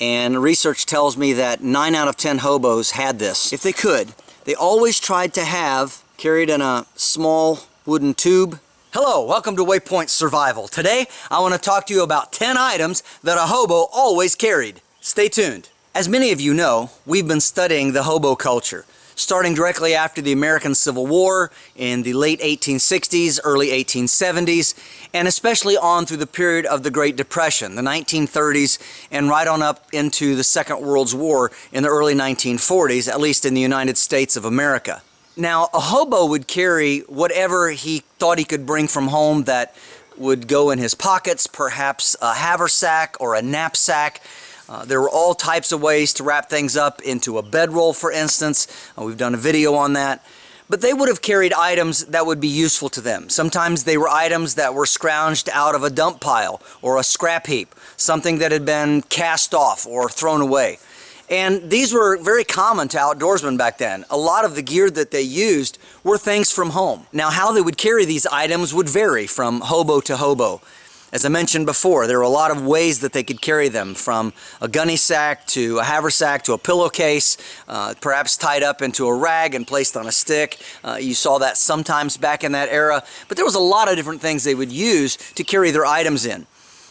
and research tells me that 9 out of 10 hobos had this. If they could, they always tried to have carried in a small wooden tube. Hello, welcome to Waypoint Survival. Today I want to talk to you about 10 items that a hobo always carried. Stay tuned. As many of you know, we've been studying the hobo culture, starting directly after the American Civil War in the late 1860s, early 1870s, and especially on through the period of the Great Depression, the 1930s, and right on up into the Second World War in the early 1940s, at least in the United States of America. Now, a hobo would carry whatever he thought he could bring from home that would go in his pockets, perhaps a haversack or a knapsack. There were all types of ways to wrap things up into a bedroll, for instance. We've done a video on that. But they would have carried items that would be useful to them. Sometimes they were items that were scrounged out of a dump pile or a scrap heap, something that had been cast off or thrown away. And these were very common to outdoorsmen back then. A lot of the gear that they used were things from home. Now, how they would carry these items would vary from hobo to hobo. As I mentioned before, there were a lot of ways that they could carry them, from a gunny sack to a haversack to a pillowcase, perhaps tied up into a rag and placed on a stick. You saw that sometimes back in that era, but there was a lot of different things they would use to carry their items in.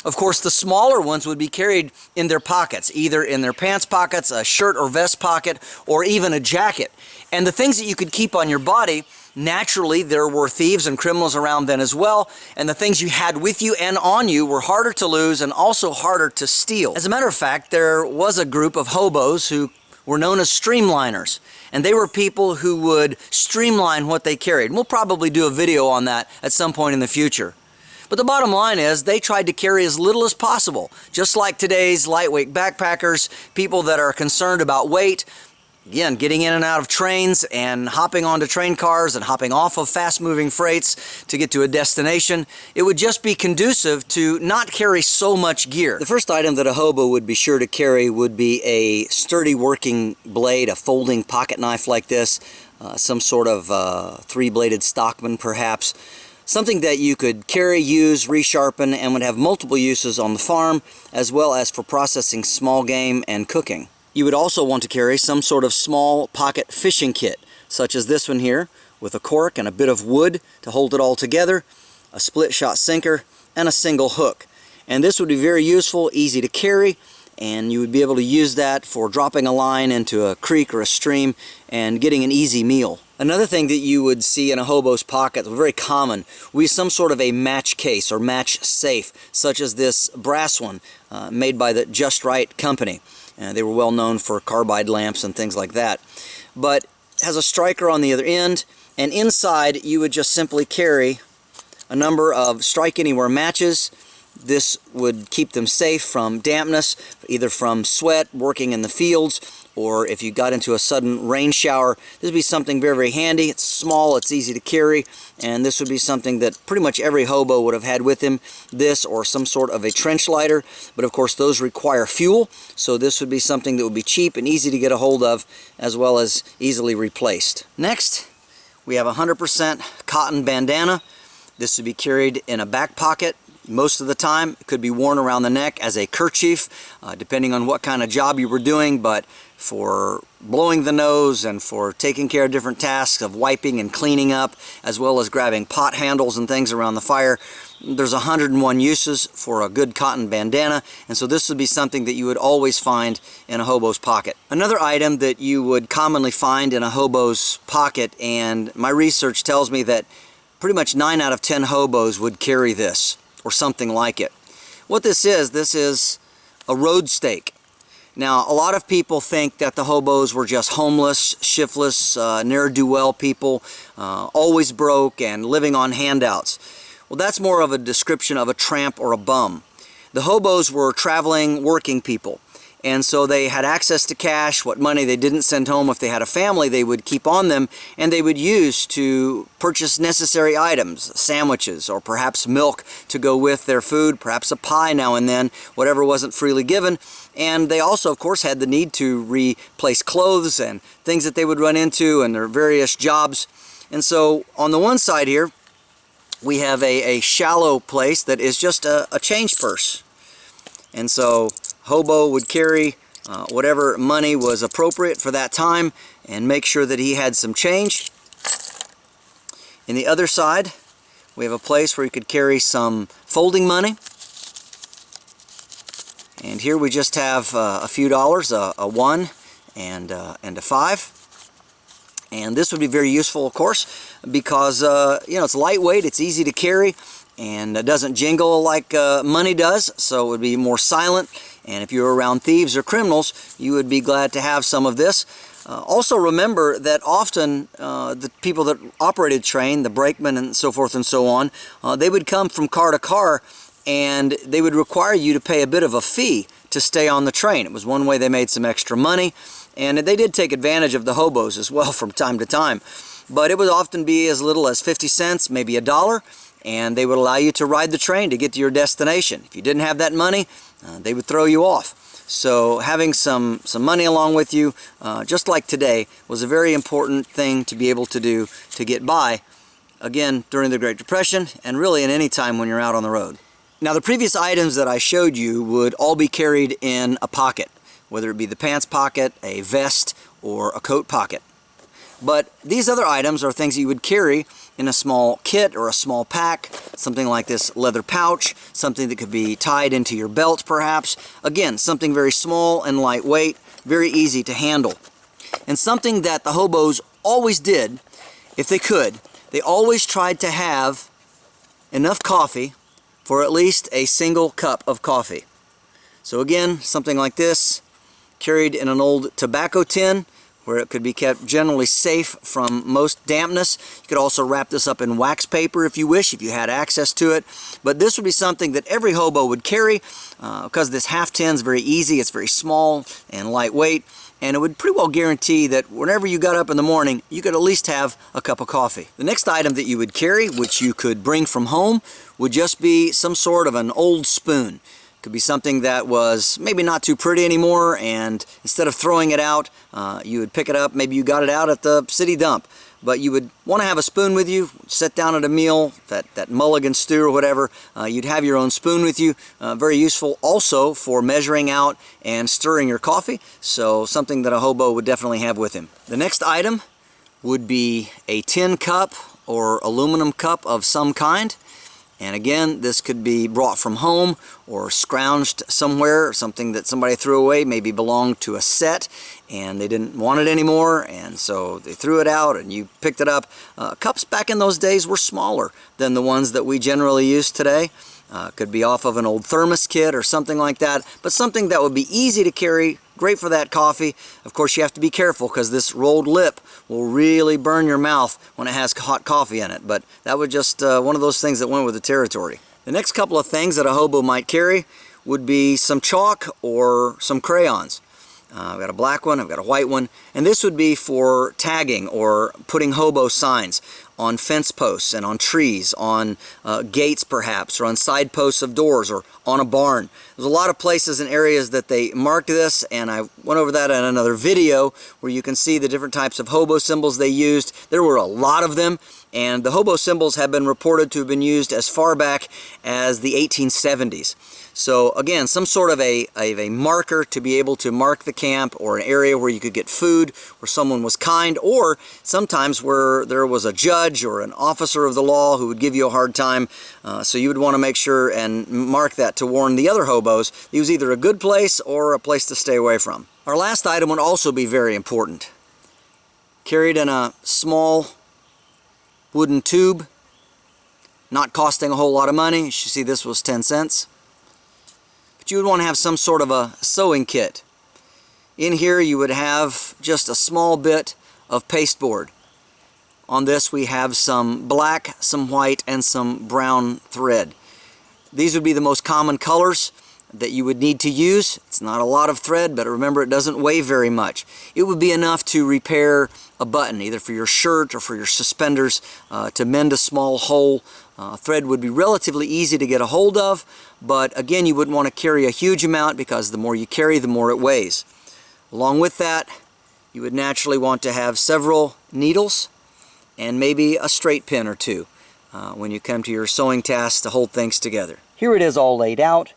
Of course, the smaller ones would be carried in their pockets, either in their pants pockets, a shirt or vest pocket, or even a jacket. And the things that you could keep on your body, naturally, there were thieves and criminals around then as well, and the things you had with you and on you were harder to lose and also harder to steal. As a matter of fact, there was a group of hobos who were known as streamliners, and they were people who would streamline what they carried. And we'll probably do a video on that at some point in the future. But the bottom line is they tried to carry as little as possible, just like today's lightweight backpackers, people that are concerned about weight. Again, getting in and out of trains and hopping onto train cars and hopping off of fast-moving freights to get to a destination. It would just be conducive to not carry so much gear. The first item that a hobo would be sure to carry would be a sturdy working blade, a folding pocket knife like this, some sort of three-bladed Stockman perhaps. Something that you could carry, use, resharpen, and would have multiple uses on the farm, as well as for processing small game and cooking. You would also want to carry some sort of small pocket fishing kit, such as this one here, with a cork and a bit of wood to hold it all together, a split shot sinker, and a single hook. And this would be very useful, easy to carry, and you would be able to use that for dropping a line into a creek or a stream and getting an easy meal. Another thing that you would see in a hobo's pocket, very common, would be some sort of a match case or match safe, such as this brass one made by the Just Right company. They were well known for carbide lamps and things like that. But it has a striker on the other end, and inside you would just simply carry a number of strike anywhere matches. This would keep them safe from dampness, either from sweat, working in the fields, or if you got into a sudden rain shower. This would be something very, very handy. It's small, it's easy to carry, and this would be something that pretty much every hobo would have had with him. This or some sort of a trench lighter, but of course those require fuel, so this would be something that would be cheap and easy to get a hold of, as well as easily replaced. Next, we have a 100% cotton bandana. This would be carried in a back pocket. Most of the time, it could be worn around the neck as a kerchief, depending on what kind of job you were doing, but for blowing the nose and for taking care of different tasks of wiping and cleaning up, as well as grabbing pot handles and things around the fire, there's 101 uses for a good cotton bandana, and so this would be something that you would always find in a hobo's pocket. Another item that you would commonly find in a hobo's pocket, and my research tells me that pretty much 9 out of 10 hobos would carry this, or something like it. What this is a road stake. Now, a lot of people think that the hobos were just homeless, shiftless, ne'er-do-well people, always broke and living on handouts. Well, that's more of a description of a tramp or a bum. The hobos were traveling, working people. And so they had access to cash. What money they didn't send home, if they had a family, they would keep on them, and they would use to purchase necessary items, sandwiches, or perhaps milk to go with their food, perhaps a pie now and then, whatever wasn't freely given. And they also, of course, had the need to replace clothes and things that they would run into in their various jobs. And so on the one side here, we have a shallow place that is just a change purse. And so hobo would carry whatever money was appropriate for that time and make sure that he had some change. In the other side, we have a place where you could carry some folding money. And here we just have a few dollars, a 1 and a 5. And this would be very useful, of course, because you know, it's lightweight, it's easy to carry, and it doesn't jingle like money does, so it would be more silent. And if you're around thieves or criminals, you would be glad to have some of this. Also remember that often the people that operated train, the brakemen and so forth and so on, they would come from car to car, and they would require you to pay a bit of a fee to stay on the train. It was one way they made some extra money. And they did take advantage of the hobos as well from time to time. But it would often be as little as 50 cents, maybe $1, and they would allow you to ride the train to get to your destination. If you didn't have that money, they would throw you off. So having some money along with you, just like today, was a very important thing to be able to do to get by, again, during the Great Depression, and really at any time when you're out on the road. Now, the previous items that I showed you would all be carried in a pocket, whether it be the pants pocket, a vest, or a coat pocket. But these other items are things that you would carry in a small kit or a small pack, something like this leather pouch, something that could be tied into your belt perhaps. Again, something very small and lightweight, very easy to handle. And something that the hobos always did, if they could, they always tried to have enough coffee for at least a single cup of coffee. So again, something like this, carried in an old tobacco tin where it could be kept generally safe from most dampness. You could also wrap this up in wax paper if you wish, if you had access to it. But this would be something that every hobo would carry because this half tin is very easy, it's very small and lightweight, and it would pretty well guarantee that whenever you got up in the morning, you could at least have a cup of coffee. The next item that you would carry, which you could bring from home, would just be some sort of an old spoon. Could be something that was maybe not too pretty anymore, and instead of throwing it out, you would pick it up. Maybe you got it out at the city dump, but you would want to have a spoon with you. Sit down at a meal, that mulligan stew or whatever, you'd have your own spoon with you. Very useful also for measuring out and stirring your coffee, so something that a hobo would definitely have with him. The next item would be a tin cup or aluminum cup of some kind. And again, this could be brought from home or scrounged somewhere, something that somebody threw away, maybe belonged to a set and they didn't want it anymore, and so they threw it out and you picked it up. Cups back in those days were smaller than the ones that we generally use today. Could be off of an old thermos kit or something like that, but something that would be easy to carry, great for that coffee. Of course, you have to be careful because this rolled lip will really burn your mouth when it has hot coffee in it, but that was just one of those things that went with the territory. The next couple of things that a hobo might carry would be some chalk or some crayons. I've got a black one, I've got a white one, and this would be for tagging or putting hobo signs on fence posts and on trees, on gates perhaps, or on side posts of doors, or on a barn. There's a lot of places and areas that they marked this, and I went over that in another video where you can see the different types of hobo symbols they used. There were a lot of them, and the hobo symbols have been reported to have been used as far back as the 1870s. So again, some sort of a marker to be able to mark the camp or an area where you could get food, where someone was kind, or sometimes where there was a judge or an officer of the law who would give you a hard time. So you would want to make sure and mark that to warn the other hobos it was either a good place or a place to stay away from. Our last item would also be very important. Carried in a small wooden tube, not costing a whole lot of money. You should see this was 10 cents. But you would want to have some sort of a sewing kit. In here you would have just a small bit of pasteboard. On this we have some black, some white, and some brown thread. These would be the most common colors that you would need to use. It's not a lot of thread, but remember it doesn't weigh very much. It would be enough to repair a button, either for your shirt or for your suspenders, to mend a small hole. Thread would be relatively easy to get a hold of, but again, you wouldn't want to carry a huge amount because the more you carry, the more it weighs. Along with that, you would naturally want to have several needles and maybe a straight pin or two when you come to your sewing task to hold things together. Here it is all laid out.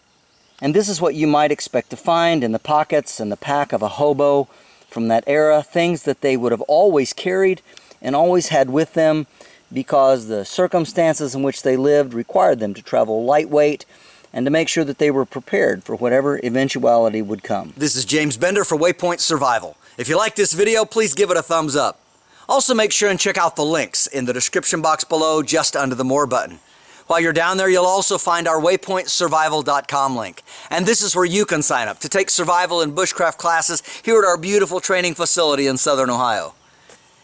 And this is what you might expect to find in the pockets and the pack of a hobo from that era, things that they would have always carried and always had with them because the circumstances in which they lived required them to travel lightweight and to make sure that they were prepared for whatever eventuality would come. This is James Bender for Waypoint Survival. If you like this video, please give it a thumbs up. Also make sure and check out the links in the description box below just under the More button. While you're down there, you'll also find our waypointsurvival.com link. And this is where you can sign up to take survival and bushcraft classes here at our beautiful training facility in Southern Ohio.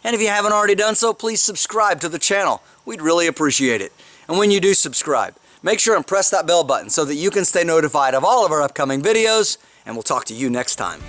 And if you haven't already done so, please subscribe to the channel. We'd really appreciate it. And when you do subscribe, make sure and press that bell button so that you can stay notified of all of our upcoming videos, and we'll talk to you next time.